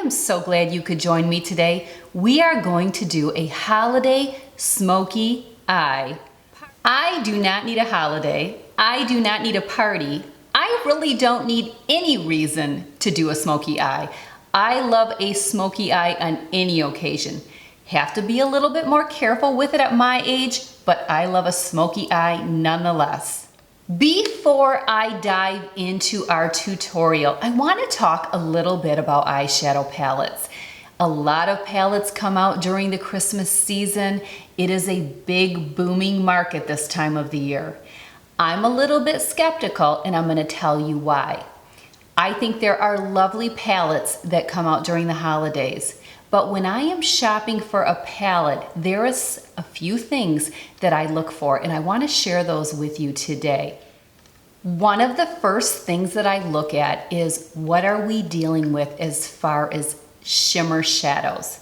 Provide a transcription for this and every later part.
am so glad you could join me today. We are going to do a holiday smoky eye. I do not need a holiday. I do not need a party. I really don't need any reason to do a smoky eye. I love a smoky eye on any occasion. Have to be a little bit more careful with it at my age, but I love a smoky eye nonetheless. Before I dive into our tutorial, I want to talk a little bit about eyeshadow palettes. A lot of palettes come out during the Christmas season. It is a big booming market this time of the year. I'm a little bit skeptical and I'm going to tell you why. I think there are lovely palettes that come out during the holidays. But when I am shopping for a palette, there is a few things that I look for, and I want to share those with you today. One of the first things that I look at is what are we dealing with as far as shimmer shadows.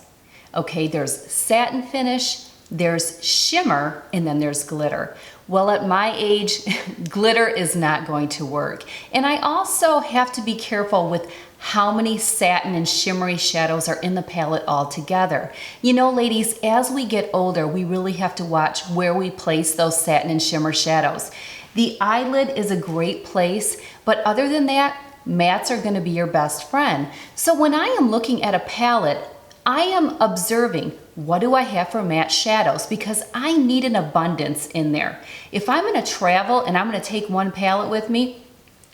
Okay, there's satin finish, there's shimmer, and then there's glitter. Well, at my age, glitter is not going to work. And I also have to be careful with how many satin and shimmery shadows are in the palette altogether. You know, ladies, as we get older, we really have to watch where we place those satin and shimmer shadows. The eyelid is a great place, but other than that, mattes are going to be your best friend. So when I am looking at a palette, I am observing what do I have for matte shadows because I need an abundance in there. If I'm going to travel and I'm going to take one palette with me,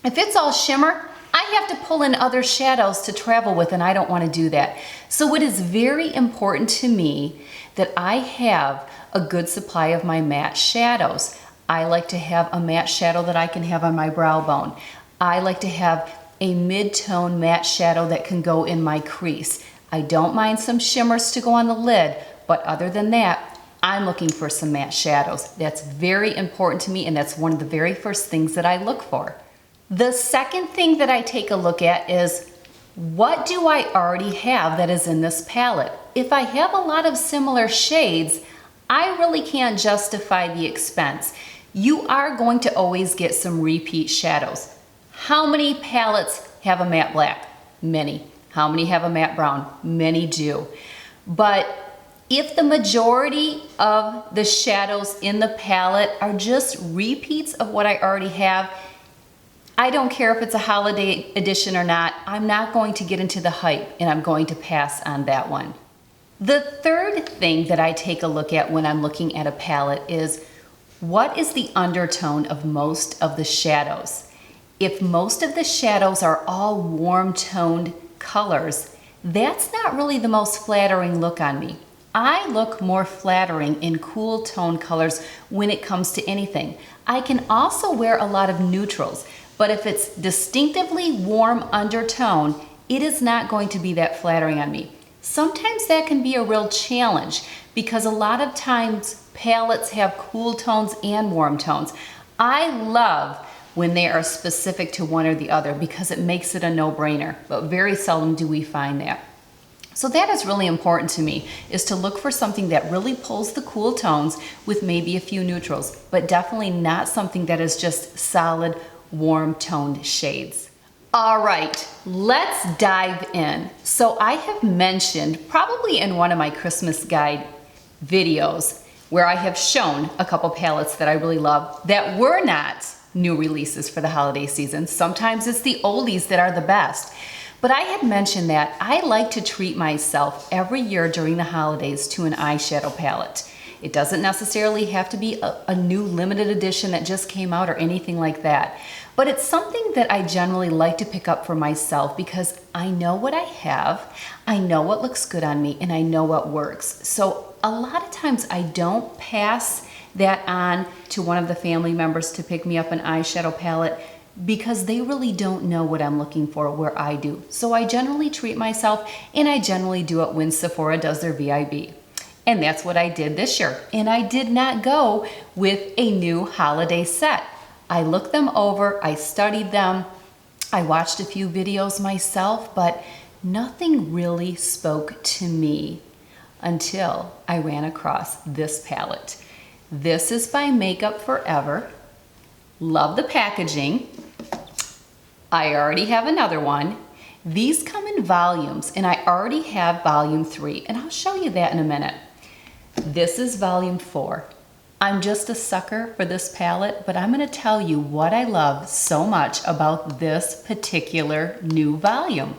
if it's all shimmer, I have to pull in other shadows to travel with, and I don't want to do that. So it is very important to me that I have a good supply of my matte shadows. I like to have a matte shadow that I can have on my brow bone. I like to have a mid-tone matte shadow that can go in my crease. I don't mind some shimmers to go on the lid, but other than that, I'm looking for some matte shadows. That's very important to me, and that's one of the very first things that I look for. The second thing that I take a look at is what do I already have that is in this palette? If I have a lot of similar shades, I really can't justify the expense. You are going to always get some repeat shadows. How many palettes have a matte black? Many. How many have a matte brown? Many do. But if the majority of the shadows in the palette are just repeats of what I already have, I don't care if it's a holiday edition or not, I'm not going to get into the hype and I'm going to pass on that one. The third thing that I take a look at when I'm looking at a palette is what is the undertone of most of the shadows? If most of the shadows are all warm toned colors, that's not really the most flattering look on me. I look more flattering in cool tone colors when it comes to anything. I can also wear a lot of neutrals, but if it's distinctively warm undertone, it is not going to be that flattering on me. Sometimes that can be a real challenge because a lot of times palettes have cool tones and warm tones. I love when they are specific to one or the other because it makes it a no-brainer, but very seldom do we find that. So that is really important to me, is to look for something that really pulls the cool tones with maybe a few neutrals, but definitely not something that is just solid, warm-toned shades. All right, let's dive in. So I have mentioned, probably in one of my Christmas guide videos, where I have shown a couple palettes that I really love that were not new releases for the holiday season. Sometimes it's the oldies that are the best. But I had mentioned that I like to treat myself every year during the holidays to an eyeshadow palette. It doesn't necessarily have to be a new limited edition that just came out or anything like that. But it's something that I generally like to pick up for myself because I know what I have, I know what looks good on me, and I know what works. So a lot of times I don't pass that on to one of the family members to pick me up an eyeshadow palette because they really don't know what I'm looking for where I do. So I generally treat myself, and I generally do it when Sephora does their VIB. And that's what I did this year. And I did not go with a new holiday set. I looked them over, I studied them, I watched a few videos myself, but nothing really spoke to me until I ran across this palette. This is by Makeup Forever. Love the packaging. I already have another one. These come in volumes, and I already have volume 3, and I'll show you that in a minute. This is volume 4. I'm just a sucker for this palette, but I'm gonna tell you what I love so much about this particular new volume.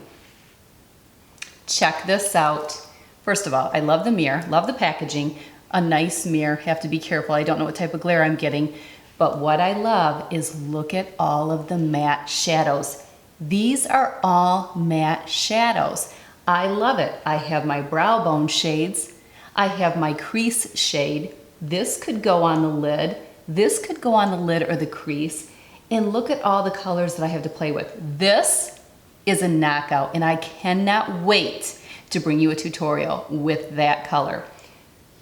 Check this out. First of all, I love the mirror, love the packaging. A nice mirror, have to be careful. I don't know what type of glare I'm getting, but what I love is look at all of the matte shadows. These are all matte shadows. I love it. I have my brow bone shades. I have my crease shade. This could go on the lid. This could go on the lid or the crease. And look at all the colors that I have to play with. This is a knockout, and I cannot wait to bring you a tutorial with that color.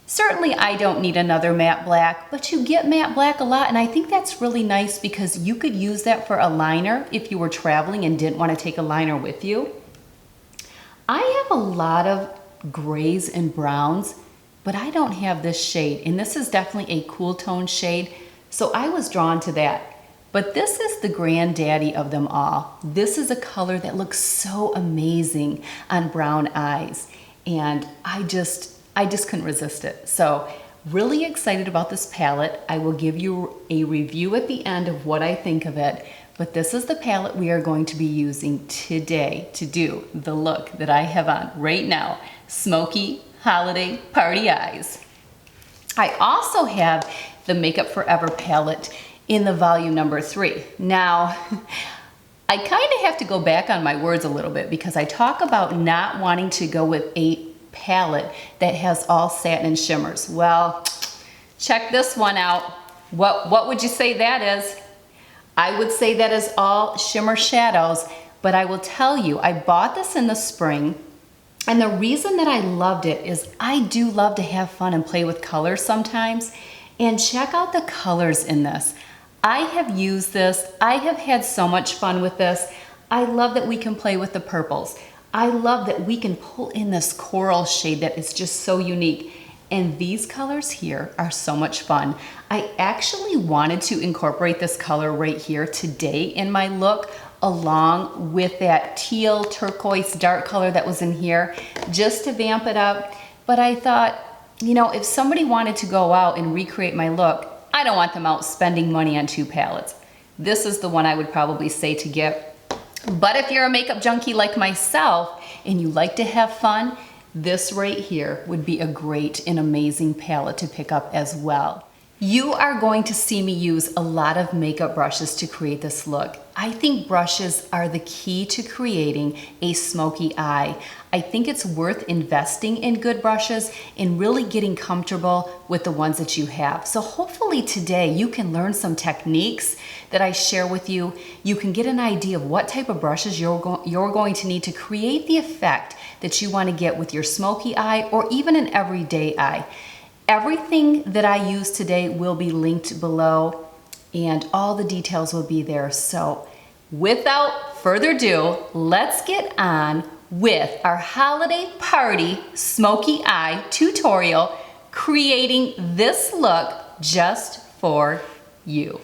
Certainly I don't need another matte black, but you get matte black a lot, and I think that's really nice because you could use that for a liner if you were traveling and didn't want to take a liner with you. I have a lot of grays and browns, but I don't have this shade, and this is definitely a cool tone shade, so I was drawn to that. But this is the granddaddy of them all. This is a color that looks so amazing on brown eyes, and I just couldn't resist it. So really excited about this palette. I will give you a review at the end of what I think of it, but this is the palette we are going to be using today to do the look that I have on right now, Smoky Holiday Party Eyes. I also have the Makeup Forever palette in the volume number 3. Now, I kind of have to go back on my words a little bit because I talk about not wanting to go with a palette that has all satin and shimmers. Well, check this one out. What would you say that is? I would say that is all shimmer shadows, but I will tell you, I bought this in the spring, and the reason that I loved it is I do love to have fun and play with colors sometimes, and check out the colors in this. I have used this. I have had so much fun with this. I love that we can play with the purples. I love that we can pull in this coral shade that is just so unique. And these colors here are so much fun. I actually wanted to incorporate this color right here today in my look, along with that teal turquoise dark color that was in here, just to vamp it up. But I thought, you know, if somebody wanted to go out and recreate my look, I don't want them out spending money on 2 palettes. This is the one I would probably say to get. But if you're a makeup junkie like myself and you like to have fun, this right here would be a great and amazing palette to pick up as well. You are going to see me use a lot of makeup brushes to create this look. I think brushes are the key to creating a smoky eye. I think it's worth investing in good brushes and really getting comfortable with the ones that you have. So hopefully today you can learn some techniques that I share with you. You can get an idea of what type of brushes you're going to need to create the effect that you want to get with your smoky eye or even an everyday eye. Everything that I use today will be linked below and all the details will be there. So without further ado, let's get on with our holiday party smoky eye tutorial, creating this look just for you.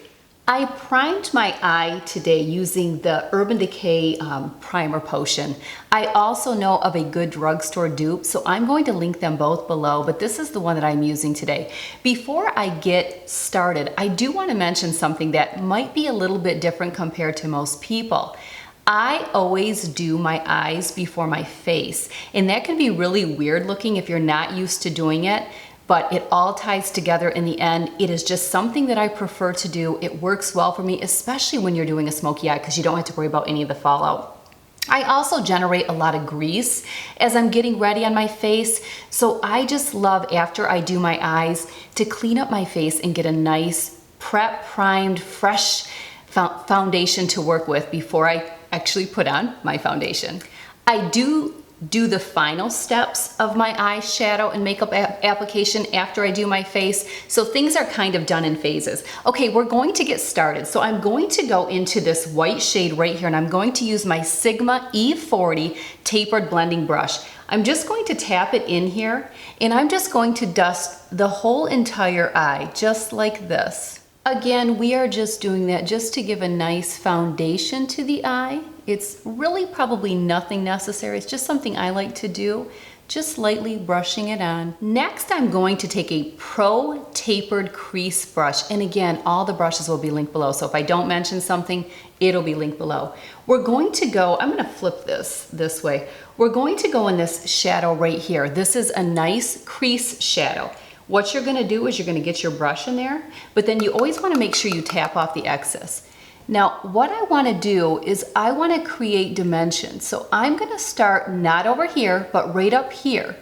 I primed my eye today using the Urban Decay primer potion. I also know of a good drugstore dupe, so I'm going to link them both below, but this is the one that I'm using today. Before I get started, I do want to mention something that might be a little bit different compared to most people. I always do my eyes before my face, and that can be really weird looking if you're not used to doing it. But it all ties together in the end. It is just something that I prefer to do. It works well for me, especially when you're doing a smoky eye because you don't have to worry about any of the fallout. I also generate a lot of grease as I'm getting ready on my face. So I just love, after I do my eyes, to clean up my face and get a nice prep, primed, fresh foundation to work with before I actually put on my foundation. I do the final steps of my eyeshadow and makeup application after I do my face. So things are kind of done in phases. Okay, we're going to get started. So I'm going to go into this white shade right here and I'm going to use my Sigma E40 tapered blending brush. I'm just going to tap it in here and I'm just going to dust the whole entire eye just like this. Again, we are just doing that just to give a nice foundation to the eye. It's really probably nothing necessary. It's just something I like to do, just lightly brushing it on. Next, I'm going to take a Pro Tapered Crease brush. And again, all the brushes will be linked below. So if I don't mention something, it'll be linked below. We're going to go, I'm gonna flip this way. We're going to go in this shadow right here. This is a nice crease shadow. What you're gonna do is you're gonna get your brush in there, but then you always wanna make sure you tap off the excess. Now, what I wanna do is I wanna create dimension. So I'm gonna start not over here, but right up here.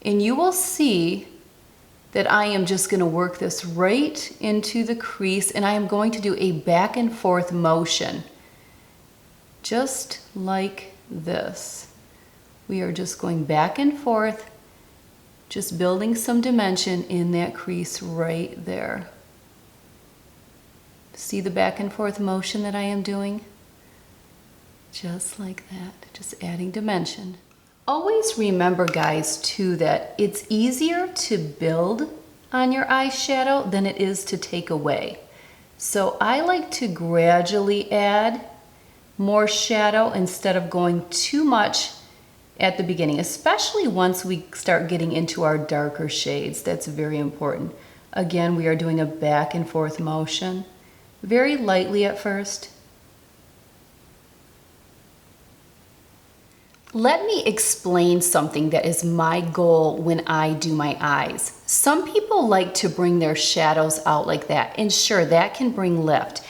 And you will see that I am just gonna work this right into the crease, and I am going to do a back and forth motion, just like this. We are just going back and forth, just building some dimension in that crease right there. See the back and forth motion that I am doing? Just like that, just adding dimension. Always remember, guys, too, that it's easier to build on your eyeshadow than it is to take away. So I like to gradually add more shadow instead of going too much at the beginning, especially once we start getting into our darker shades. That's very important. Again, we are doing a back and forth motion, very lightly at first. Let me explain something that is my goal when I do my eyes. Some people like to bring their shadows out like that, and sure, that can bring lift.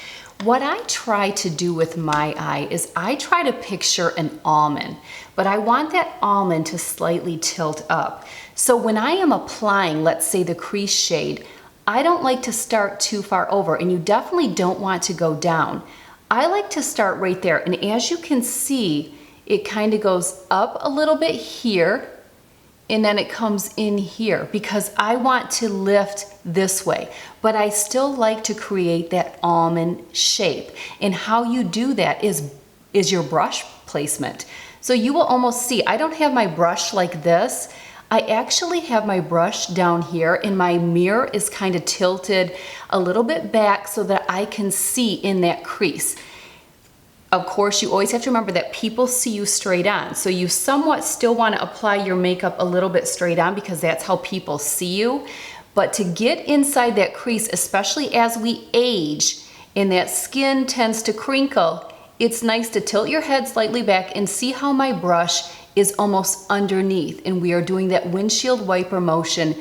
What I try to do with my eye is I try to picture an almond, but I want that almond to slightly tilt up. So when I am applying, let's say the crease shade, I don't like to start too far over, and you definitely don't want to go down. I like to start right there, and as you can see, it kind of goes up a little bit here, and then it comes in here because I want to lift this way, but I still like to create that almond shape. And how you do that is your brush placement. So you will almost see, I don't have my brush like this. I actually have my brush down here, and my mirror is kind of tilted a little bit back so that I can see in that crease. Of course, you always have to remember that people see you straight on. So you somewhat still want to apply your makeup a little bit straight on because that's how people see you. But to get inside that crease, especially as we age and that skin tends to crinkle, it's nice to tilt your head slightly back and see how my brush is almost underneath. And we are doing that windshield wiper motion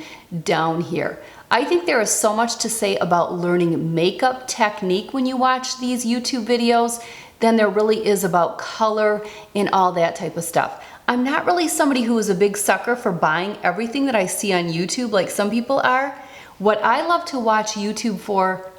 down here. I think there is so much to say about learning makeup technique when you watch these YouTube videos than there really is about color and all that type of stuff. I'm not really somebody who is a big sucker for buying everything that I see on YouTube like some people are. What I love to watch YouTube for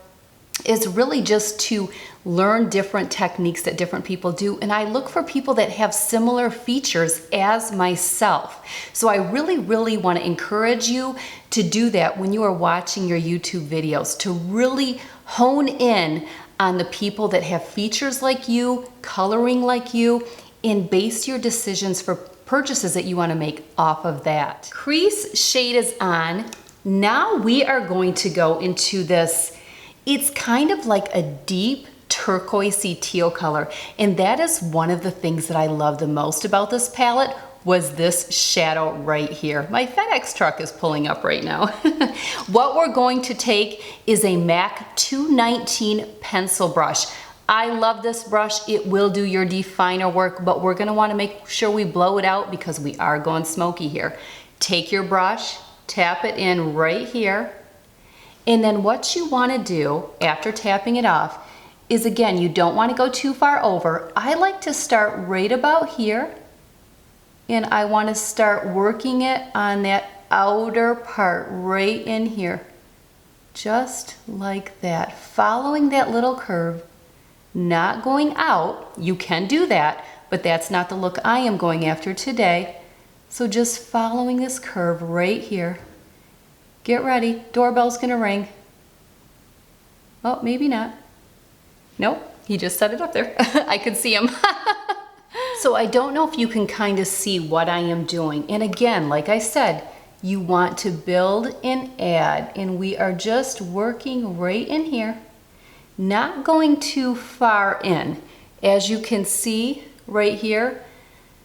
is really just to learn different techniques that different people do, and I look for people that have similar features as myself. So I really want to encourage you to do that when you are watching your YouTube videos, to really hone in on the people that have features like you, coloring like you, and base your decisions for purchases that you want to make off of that. Crease shade is on. Now we are going to go into this, it's kind of like a deep turquoisey teal color, and that is one of the things that I love the most about this palette was this shadow right here. My FedEx truck is pulling up right now. What we're going to take is a MAC 219 pencil brush. I love this brush. It will do your definer work, but we're gonna wanna make sure we blow it out because we are going smoky here. Take your brush, tap it in right here, and then what you wanna do after tapping it off is, again, you don't wanna go too far over. I like to start right about here, and I want to start working it on that outer part right in here. Just like that, following that little curve, not going out. You can do that, but that's not the look I am going after today. So just following this curve right here. Get ready, doorbell's gonna ring. Oh, maybe not. Nope, he just set it up there. I could see him. So I don't know if you can kind of see what I am doing. And again, like I said, you want to build and add, and we are just working right in here. not going too far in. As you can see right here,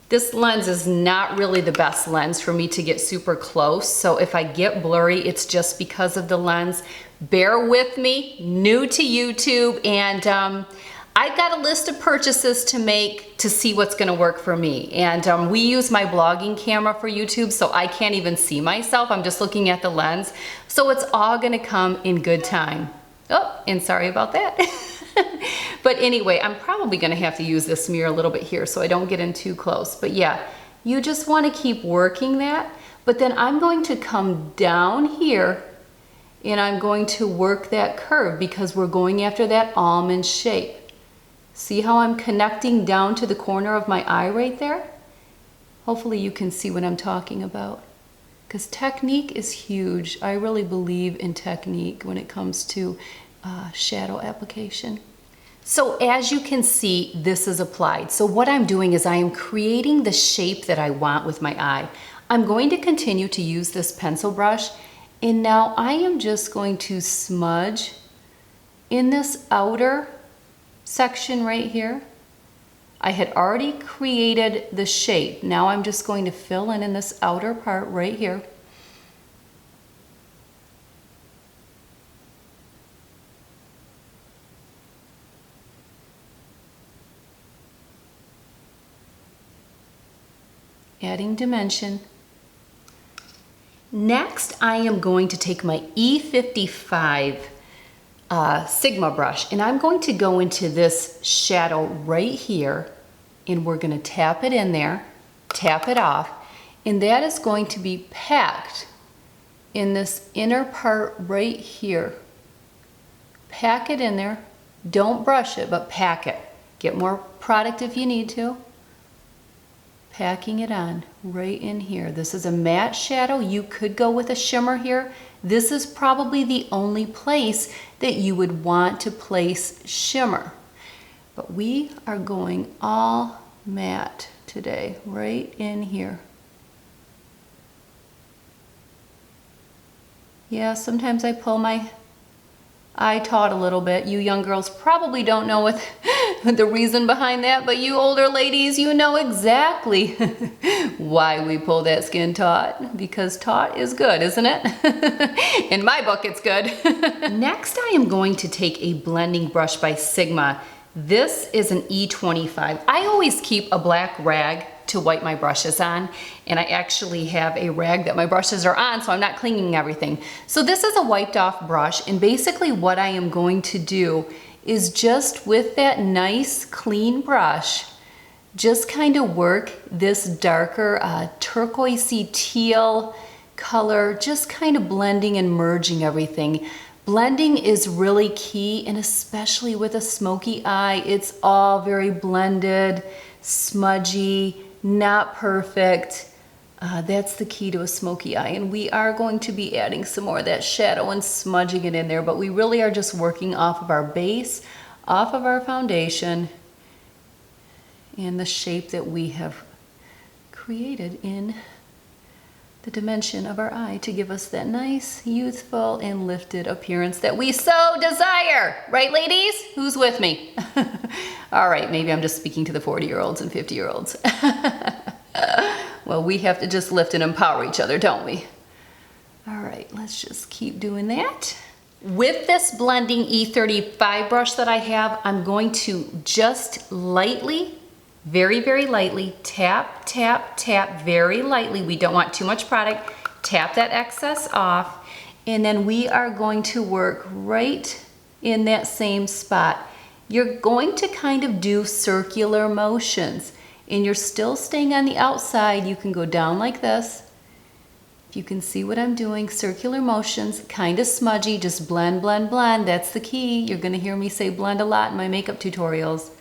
this lens is not really the best lens for me to get super close. So if I get blurry, it's just because of the lens. Bear with me, new to YouTube, and I've got a list of purchases to make to see what's gonna work for me. And we use my blogging camera for YouTube, so I can't even see myself. I'm just looking at the lens. So it's all gonna come in good time. Oh, and sorry about that. But anyway, I'm probably gonna have to use this mirror a little bit here so I don't get in too close. But yeah, you just wanna keep working that. But then I'm going to come down here and I'm going to work that curve because we're going after that almond shape. See how I'm connecting down to the corner of my eye right there? Hopefully you can see what I'm talking about. Because technique is huge. I really believe in technique when it comes to shadow application. So as you can see, this is applied. So what I'm doing is I am creating the shape that I want with my eye. I'm going to continue to use this pencil brush, and now I am just going to smudge in this outer section right here. I had already created the shape. Now I'm just going to fill in this outer part right here. Adding dimension. Next, I am going to take my E55 Sigma brush, and I'm going to go into this shadow right here, and we're going to tap it in there, tap it off, and that is going to be packed in this inner part right here. Pack it in there. Don't brush it, but pack it. Get more product if you need to. Packing it on right in here. This is a matte shadow. You could go with a shimmer here. This is probably the only place that you would want to place shimmer. But we are going all matte today, right in here. Yeah, sometimes I pull my eye taut a little bit. You young girls probably don't know what the reason behind that, but you older ladies, you know exactly why we pull that skin taut, because taut is good, isn't it? In my book, it's good. Next, I am going to take a blending brush by Sigma. This is an E25. I always keep a black rag to wipe my brushes on, and I actually have a rag that my brushes are on, so I'm not cleaning everything. So this is a wiped off brush, and basically what I am going to do is just with that nice clean brush, just kind of work this darker turquoisey teal color, just kind of blending and merging everything. Blending is really key, and especially with a smoky eye, it's all very blended, smudgy, not perfect. That's the key to a smoky eye, and we are going to be adding some more of that shadow and smudging it in there, but we really are just working off of our base, off of our foundation, and the shape that we have created in the dimension of our eye to give us that nice, youthful, and lifted appearance that we so desire. Right, ladies? Who's with me? All right, maybe I'm just speaking to the 40-year-olds and 50-year-olds. Well, we have to just lift and empower each other, don't we? All right, let's just keep doing that. With this blending E35 brush that I have, I'm going to just lightly, very, very lightly, tap, tap, tap, very lightly. We don't want too much product. Tap that excess off, and then we are going to work right in that same spot. You're going to kind of do circular motions, and you're still staying on the outside. You can go down like this. If you can see what I'm doing, circular motions, kind of smudgy, just blend, blend, blend. That's the key. You're gonna hear me say blend a lot in my makeup tutorials.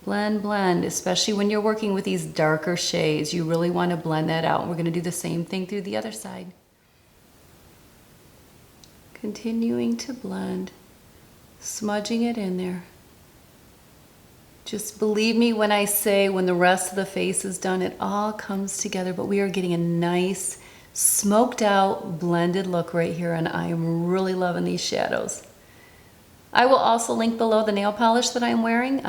Blend, blend, especially when you're working with these darker shades. You really want to blend that out. We're gonna do the same thing through the other side. Continuing to blend, smudging it in there. Just believe me when I say when the rest of the face is done, it all comes together, but we are getting a nice, smoked out, blended look right here, and I am really loving these shadows. I will also link below the nail polish that I'm wearing.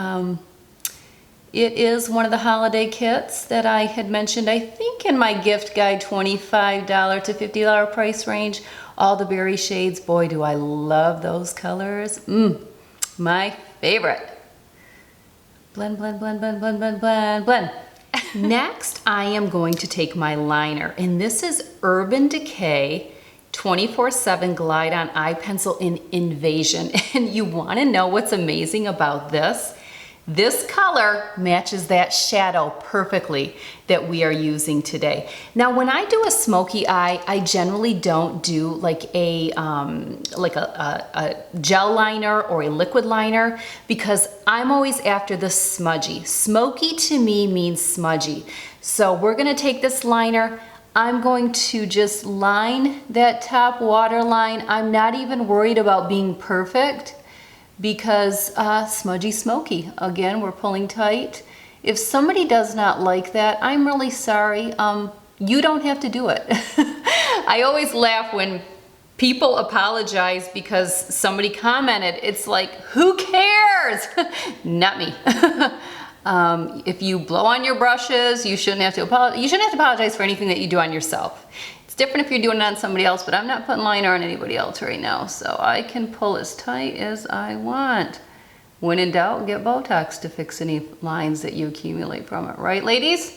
It is one of the holiday kits that I had mentioned, I think in my gift guide, $25 to $50 price range. All the berry shades, boy do I love those colors. My favorite. Blend, blend, blend, blend, blend, blend, blend, blend. Next, I am going to take my liner, and this is Urban Decay 24/7 Glide On Eye Pencil in Invasion. And you want to know what's amazing about this? This color matches that shadow perfectly that we are using today. Now, when I do a smoky eye, I generally don't do like a gel liner or a liquid liner because I'm always after the smudgy. Smoky to me means smudgy. So we're gonna take this liner. I'm going to just line that top waterline. I'm not even worried about being perfect because smudgy smoky. Again, we're pulling tight. If somebody does not like that, I'm really sorry. You don't have to do it. I always laugh when people apologize because somebody commented. It's like, who cares? Not me. If you blow on your brushes, you shouldn't have to apologize. You shouldn't have to apologize for anything that you do on yourself. It's different if you're doing it on somebody else, but I'm not putting liner on anybody else right now, so I can pull as tight as I want. When in doubt, get Botox to fix any lines that you accumulate from it, right, ladies?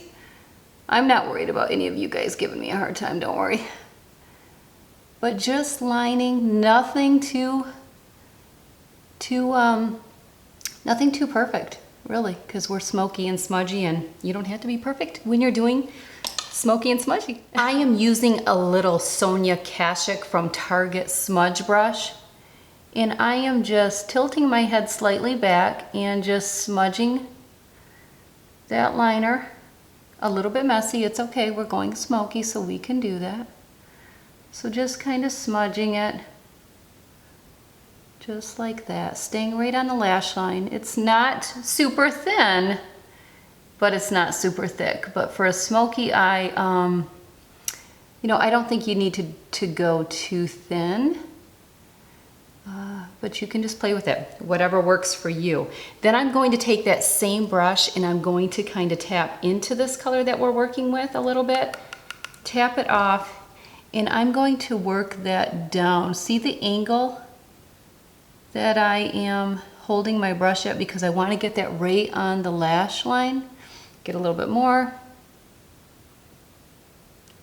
I'm not worried about any of you guys giving me a hard time, don't worry. But just lining, nothing too perfect, really, because we're smoky and smudgy, and you don't have to be perfect when you're doing smoky and smudgy. I am using a little Sonia Kashuk from Target smudge brush, and I am just tilting my head slightly back and just smudging that liner. A little bit messy, it's okay, we're going smoky, so we can do that. So just kind of smudging it, just like that, staying right on the lash line. It's not super thin, but it's not super thick. But for a smoky eye, you know, I don't think you need to go too thin, but you can just play with it, whatever works for you. Then I'm going to take that same brush and I'm going to kind of tap into this color that we're working with a little bit, tap it off, and I'm going to work that down. See the angle that I am holding my brush at because I want to get that right on the lash line. Get a little bit more.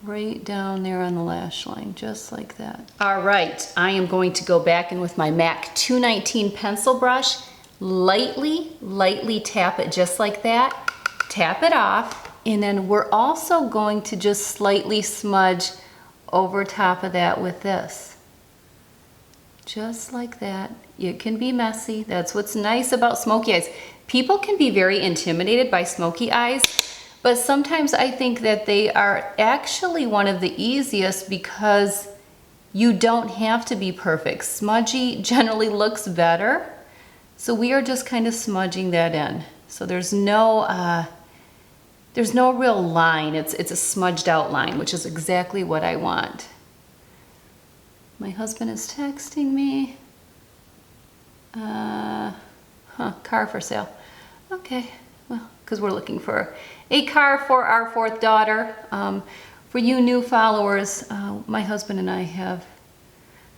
Right down there on the lash line, just like that. All right, I am going to go back in with my MAC 219 pencil brush, lightly tap it just like that, tap it off, and then we're also going to just slightly smudge over top of that with this. Just like that. It can be messy. That's what's nice about smoky eyes. People can be very intimidated by smoky eyes, but sometimes I think that they are actually one of the easiest because you don't have to be perfect. Smudgy generally looks better, so we are just kind of smudging that in. So there's no real line. It's a smudged out line, which is exactly what I want. My husband is texting me. Car for sale. Okay, well, because we're looking for a car for our fourth daughter. For you new followers, my husband and I have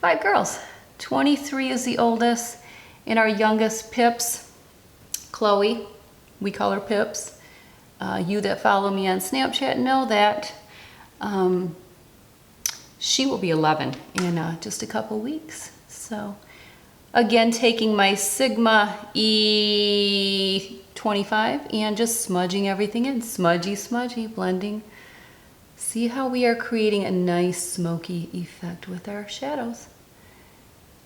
5 girls. 23 is the oldest, and our youngest, Pips, Chloe, we call her Pips. You that follow me on Snapchat know that. She will be 11 in just a couple weeks. So again, taking my Sigma E25 and just smudging everything in. Smudgy, blending. See how we are creating a nice smoky effect with our shadows.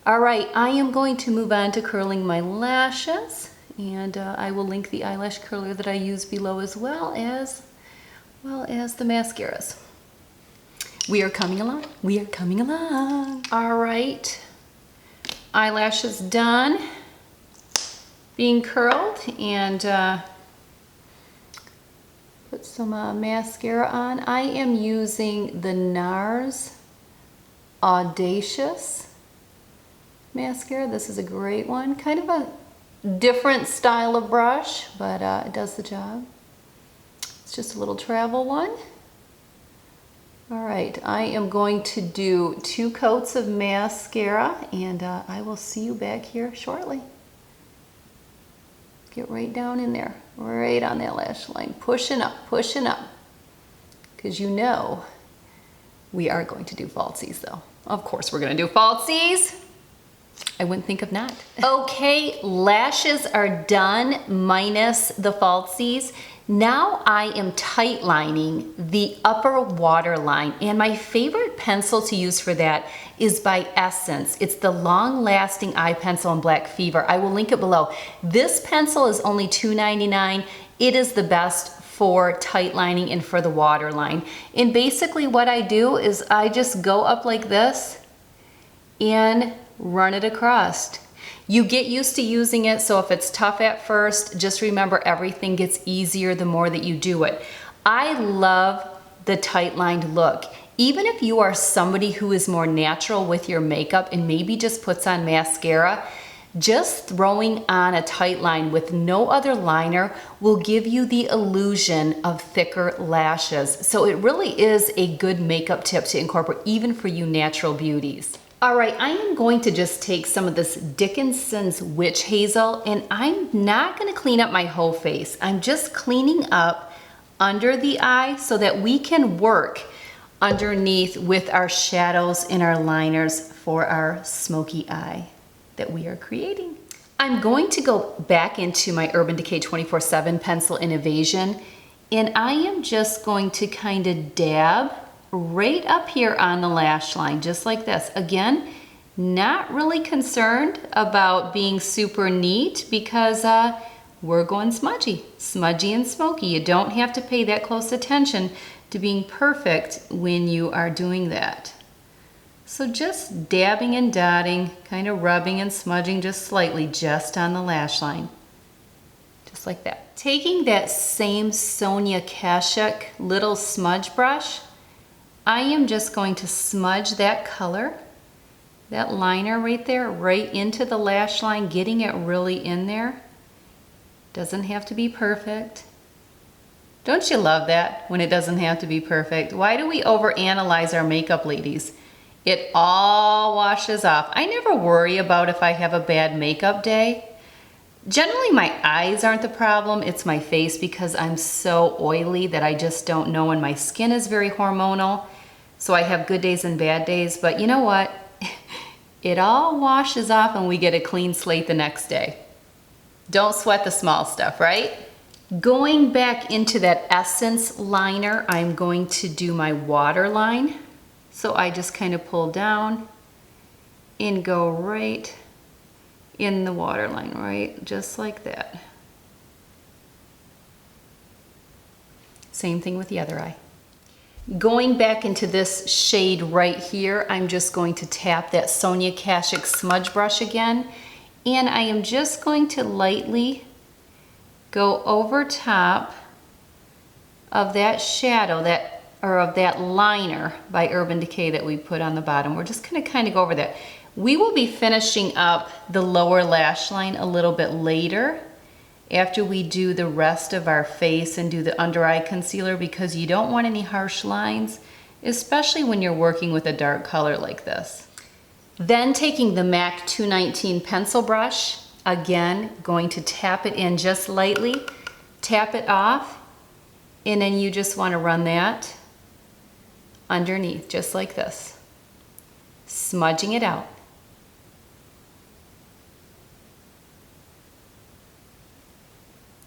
All right, I am going to move on to curling my lashes, and I will link the eyelash curler that I use below as well as the mascaras. We are coming along. We are coming along. All right. Eyelashes done being curled, and put some mascara on. I am using the NARS Audacious mascara. This is a great one. Kind of a different style of brush, but it does the job. It's just a little travel one. All right, I am going to do 2 coats of mascara, and I will see you back here shortly. Get right down in there, right on that lash line, pushing up, because you know we are going to do falsies though. Of course we're gonna do falsies. I wouldn't think of not. Okay, lashes are done minus the falsies. Now I am tight lining the upper waterline, and my favorite pencil to use for that is by Essence. It's the long lasting eye pencil in Black Fever. I will link it below. This pencil is only $2.99. It is the best for tight lining and for the waterline. And basically what I do is I just go up like this and run it across. You get used to using it, so if it's tough at first, just remember everything gets easier the more that you do it. I love the tight lined look. Even if you are somebody who is more natural with your makeup and maybe just puts on mascara, just throwing on a tight line with no other liner will give you the illusion of thicker lashes. So it really is a good makeup tip to incorporate even for you natural beauties. All right, I am going to just take some of this Dickinson's Witch Hazel, and I'm not gonna clean up my whole face. I'm just cleaning up under the eye so that we can work underneath with our shadows and our liners for our smoky eye that we are creating. I'm going to go back into my Urban Decay 24/7 pencil in Evasion, and I am just going to kind of dab right up here on the lash line, just like this. Again, not really concerned about being super neat because we're going smudgy and smoky. You don't have to pay that close attention to being perfect when you are doing that. So just dabbing and dotting, kind of rubbing and smudging just slightly just on the lash line. Just like that. Taking that same Sonia Kashuk little smudge brush, I am just going to smudge that color, that liner right there, right into the lash line, getting it really in there. Doesn't have to be perfect. Don't you love that when it doesn't have to be perfect? Why do we overanalyze our makeup, ladies? It all washes off. I never worry about if I have a bad makeup day. Generally, my eyes aren't the problem, it's my face because I'm so oily that I just don't know, and my skin is very hormonal. So I have good days and bad days, but you know what? It all washes off and we get a clean slate the next day. Don't sweat the small stuff, right? Going back into that Essence liner, I'm going to do my waterline. So I just kind of pull down and go right in the waterline, right? Just like that. Same thing with the other eye. Going back into this shade right here, I'm just going to tap that Sonia Kashuk smudge brush again, and I am just going to lightly go over top of that shadow, of that liner by Urban Decay that we put on the bottom. We're just gonna kind of go over that. We will be finishing up the lower lash line a little bit later after we do the rest of our face and do the under eye concealer, because you don't want any harsh lines, especially when you're working with a dark color like this. Then taking the MAC 219 pencil brush, again, going to tap it in just lightly, tap it off, and then you just want to run that underneath, just like this, smudging it out.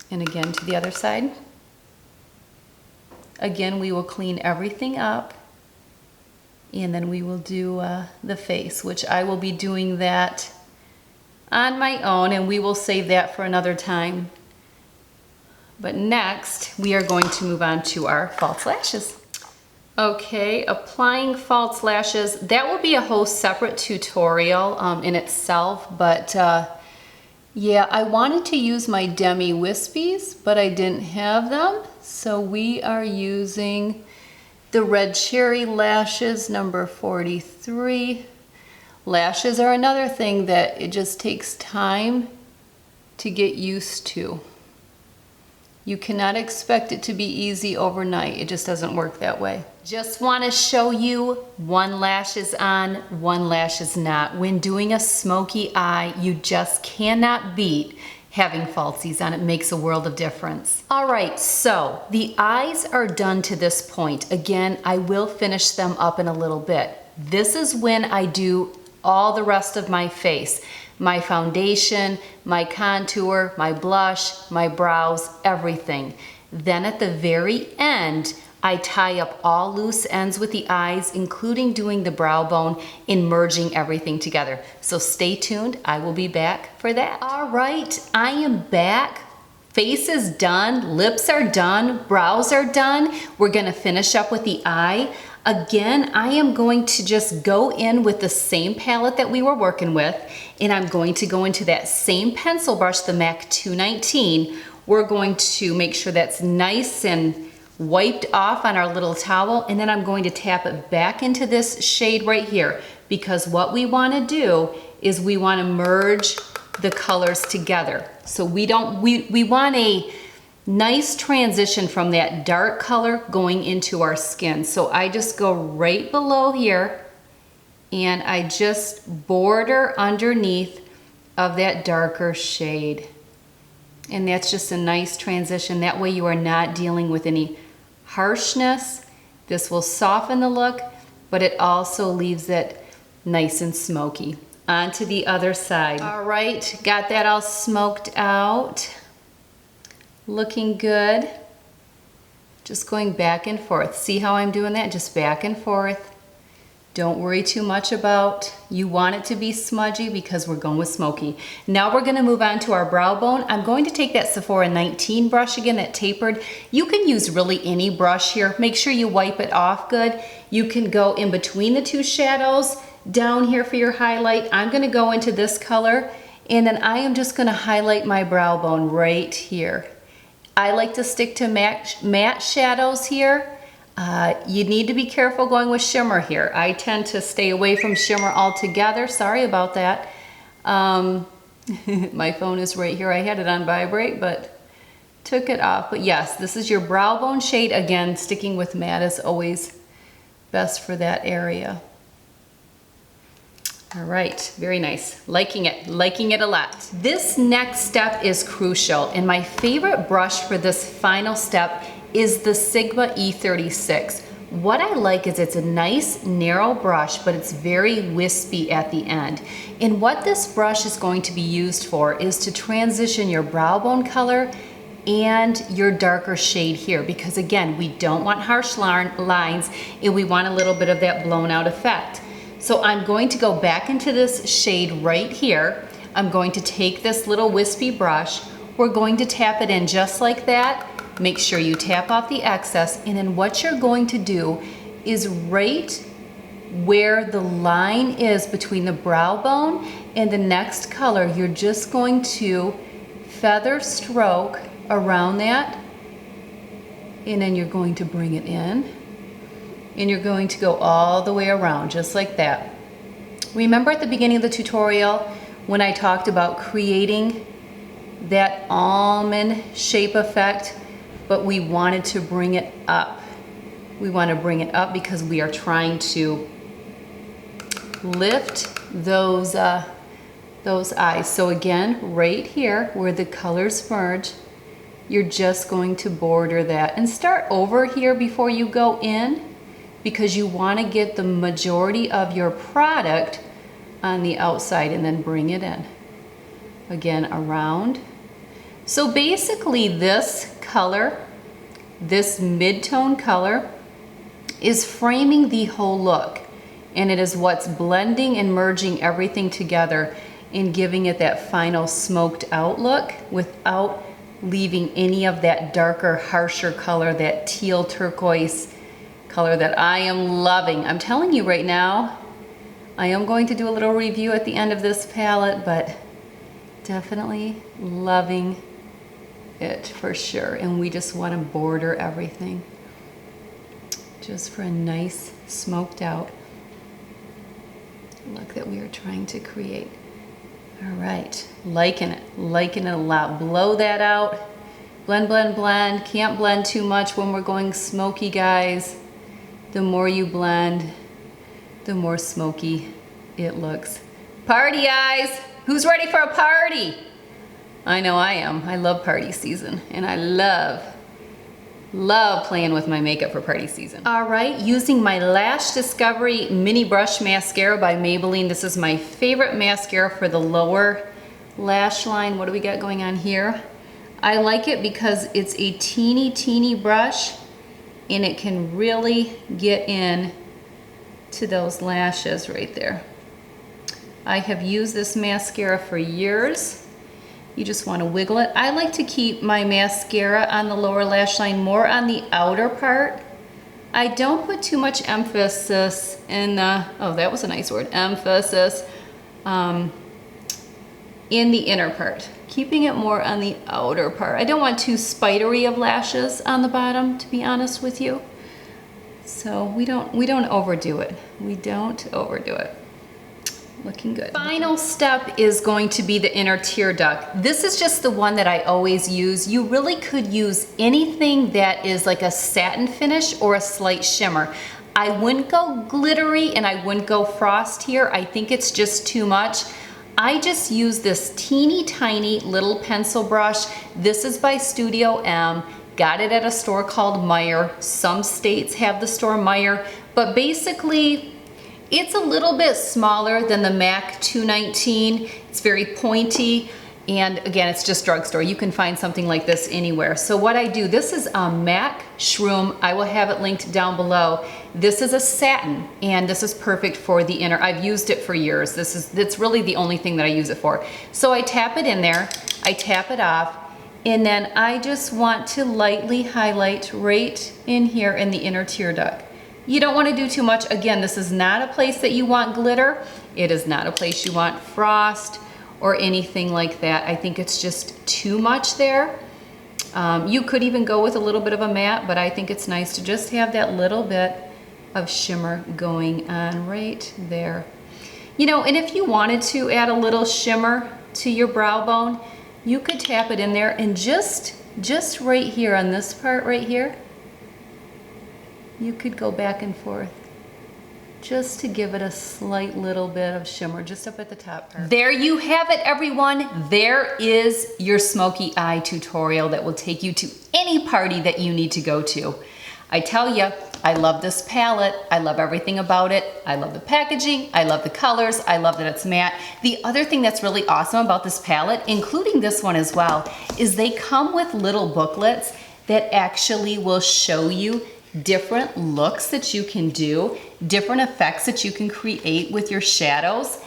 And again to the other side. Again, we will clean everything up, and then we will do the face, which I will be doing that on my own, and we will save that for another time. But next, we are going to move on to our false lashes. Okay, applying false lashes, that will be a whole separate tutorial in itself, but yeah, I wanted to use my Demi Wispies, but I didn't have them, so we are using the Red Cherry Lashes number 43. Lashes are another thing that it just takes time to get used to. You cannot expect it to be easy overnight. It just doesn't work that way. Just want to show you one lash is on, one lash is not. When doing a smoky eye, you just cannot beat having falsies on. It makes a world of difference. All right, so the eyes are done to this point. Again, I will finish them up in a little bit. This is when I do all the rest of my face. My foundation, my contour, my blush, my brows, everything. Then at the very end, I tie up all loose ends with the eyes, including doing the brow bone and merging everything together. So stay tuned, I will be back for that. All right, I am back. Face is done, lips are done, brows are done. We're gonna finish up with the eye. Again, I am going to just go in with the same palette that we were working with, and I'm going to go into that same pencil brush, the MAC 219. We're going to make sure that's nice and wiped off on our little towel, and then I'm going to tap it back into this shade right here, because what we want to do is we want to merge the colors together. So we want a nice transition from that dark color going into our skin. So I just go right below here and I just border underneath of that darker shade. And that's just a nice transition. That way you are not dealing with any harshness. This will soften the look, but it also leaves it nice and smoky. On to the other side. All right, got that all smoked out. Looking good. Just going back and forth. See how I'm doing that? Just back and forth. Don't worry too much about, you want it to be smudgy because we're going with smoky. Now we're gonna move on to our brow bone. I'm going to take that Sephora 19 brush again, that tapered. You can use really any brush here. Make sure you wipe it off good. You can go in between the two shadows down here for your highlight. I'm gonna go into this color and then I am just gonna highlight my brow bone right here. I like to stick to matte shadows here. You need to be careful going with shimmer here. I tend to stay away from shimmer altogether. Sorry about that. My phone is right here. I had it on vibrate, but took it off. But yes, this is your brow bone shade. Again, sticking with matte is always best for that area. All right, very nice. Liking it a lot. This next step is crucial, and my favorite brush for this final step is the Sigma E36. What I like is it's a nice narrow brush, but it's very wispy at the end. And what this brush is going to be used for is to transition your brow bone color and your darker shade here, because again, we don't want harsh lines and we want a little bit of that blown out effect. So I'm going to go back into this shade right here. I'm going to take this little wispy brush. We're going to tap it in just like that. Make sure you tap off the excess, and then what you're going to do is right where the line is between the brow bone and the next color, you're just going to feather stroke around that, and then you're going to bring it in, and you're going to go all the way around just like that. Remember at the beginning of the tutorial when I talked about creating that almond shape effect, but we wanted to bring it up. We want to bring it up because we are trying to lift those eyes. So again, right here where the colors merge, you're just going to border that and start over here before you go in, because you want to get the majority of your product on the outside and then bring it in. Again, around. So basically this color, this mid-tone color, is framing the whole look, and it is what's blending and merging everything together and giving it that final smoked out look without leaving any of that darker, harsher color, that teal turquoise color that I am loving. I'm telling you right now, I am going to do a little review at the end of this palette, but definitely loving it for sure. And we just want to border everything just for a nice smoked out look that we are trying to create. All right, liking it a lot. Blow that out. Blend, blend, blend. Can't blend too much when we're going smoky, guys. The more you blend, the more smoky it looks. Party eyes! Who's ready for a party? I know I am. I love party season, and I love playing with my makeup for party season. All right, using my Lash Discovery Mini Brush Mascara by Maybelline. This is my favorite mascara for the lower lash line. What do we got going on here? I like it because it's a teeny brush, and it can really get in to those lashes right there. I have used this mascara for years. You just want to wiggle it. I like to keep my mascara on the lower lash line, more on the outer part. I don't put too much emphasis in oh, that was a nice word, emphasis, in the inner part. Keeping it more on the outer part. I don't want too spidery of lashes on the bottom, to be honest with you. So we don't overdo it. We don't overdo it. Looking good. Final step is going to be the inner tear duct. This is just the one that I always use. You really could use anything that is like a satin finish or a slight shimmer. I wouldn't go glittery and I wouldn't go frost here. I think it's just too much. I just use this teeny tiny little pencil brush. This is by Studio M. Got it at a store called Meyer. Some states have the store Meyer, but basically it's a little bit smaller than the MAC 219. It's very pointy, and again, it's just drugstore. You can find something like this anywhere. So what I do, this is a MAC Shroom. I will have it linked down below. This is a satin, and this is perfect for the inner. I've used it for years. It's really the only thing that I use it for. So I tap it in there, I tap it off, and then I just want to lightly highlight right in here in the inner tear duct. You don't want to do too much. Again, this is not a place that you want glitter. It is not a place you want frost or anything like that. I think it's just too much there. You could even go with a little bit of a matte, but I think it's nice to just have that little bit of shimmer going on right there. You know, and if you wanted to add a little shimmer to your brow bone, you could tap it in there and just right here on this part right here, you could go back and forth just to give it a slight little bit of shimmer just up at the top part. There you have it, everyone. There is your smoky eye tutorial that will take you to any party that you need to go to. I tell you, I love this palette. I love everything about it. I love the packaging. I love the colors. I love that it's matte. The other thing that's really awesome about this palette, including this one as well, is they come with little booklets that actually will show you different looks that you can do, different effects that you can create with your shadows.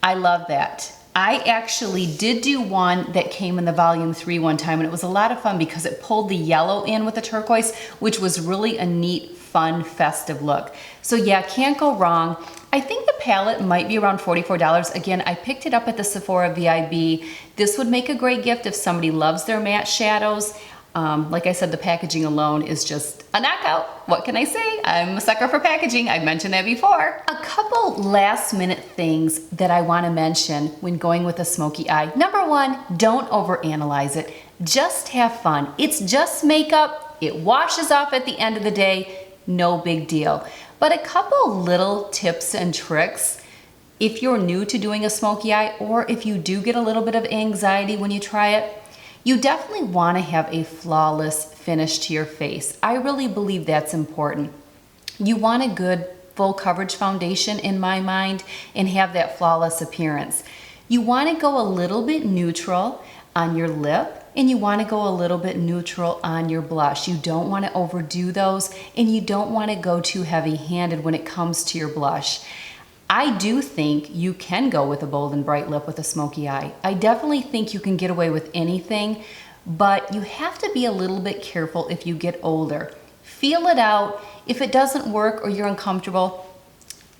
I love that. I actually did do one that came in the volume 3 one time, and it was a lot of fun because it pulled the yellow in with the turquoise, which was really a neat, fun, festive look. So yeah, can't go wrong. I think the palette might be around $44. Again, I picked it up at the Sephora VIB. This would make a great gift if somebody loves their matte shadows. Like I said, the packaging alone is just a knockout. What can I say? I'm a sucker for packaging. I've mentioned that before. A couple last minute things that I want to mention when going with a smoky eye. Number one, don't overanalyze it. Just have fun. It's just makeup. It washes off at the end of the day. No big deal. But a couple little tips and tricks if you're new to doing a smoky eye, or if you do get a little bit of anxiety when you try it. You definitely want to have a flawless finish to your face. I really believe that's important. You want a good full coverage foundation in my mind and have that flawless appearance. You want to go a little bit neutral on your lip, and you want to go a little bit neutral on your blush. You don't want to overdo those, and you don't want to go too heavy-handed when it comes to your blush. I do think you can go with a bold and bright lip with a smoky eye. I definitely think you can get away with anything, but you have to be a little bit careful if you get older. Feel it out. If it doesn't work or you're uncomfortable,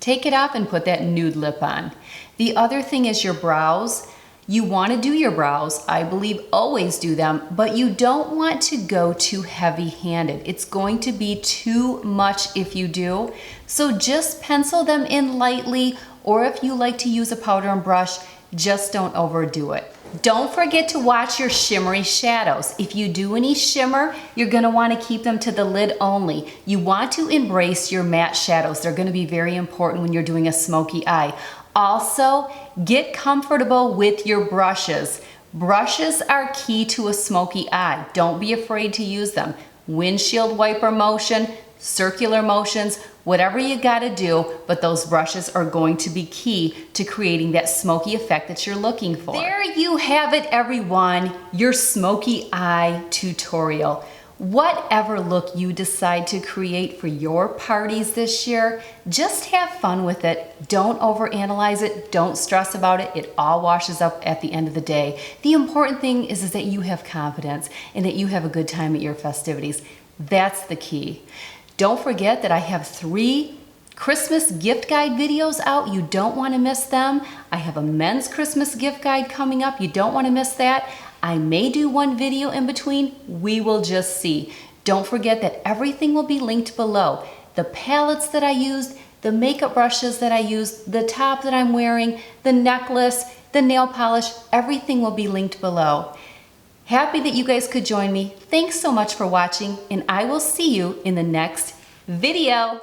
take it off and put that nude lip on. The other thing is your brows. You want to do your brows, I believe always do them, but you don't want to go too heavy-handed. It's going to be too much if you do. So just pencil them in lightly, or if you like to use a powder and brush, just don't overdo it. Don't forget to watch your shimmery shadows. If you do any shimmer, you're gonna wanna keep them to the lid only. You want to embrace your matte shadows. They're gonna be very important when you're doing a smoky eye. Also, get comfortable with your brushes. Brushes are key to a smoky eye. Don't be afraid to use them. Windshield wiper motion, circular motions, whatever you gotta do, but those brushes are going to be key to creating that smoky effect that you're looking for. There you have it, everyone, your smoky eye tutorial. Whatever look you decide to create for your parties this year, just have fun with it. Don't overanalyze it. Don't stress about it. It all washes up at the end of the day. The important thing is that you have confidence and that you have a good time at your festivities. That's the key. Don't forget that I have 3 Christmas gift guide videos out. You don't want to miss them. I have a men's Christmas gift guide coming up. You don't want to miss that. I may do one video in between. We will just see. Don't forget that everything will be linked below. The palettes that I used, the makeup brushes that I used, the top that I'm wearing, the necklace, the nail polish, everything will be linked below. Happy that you guys could join me. Thanks so much for watching, and I will see you in the next video.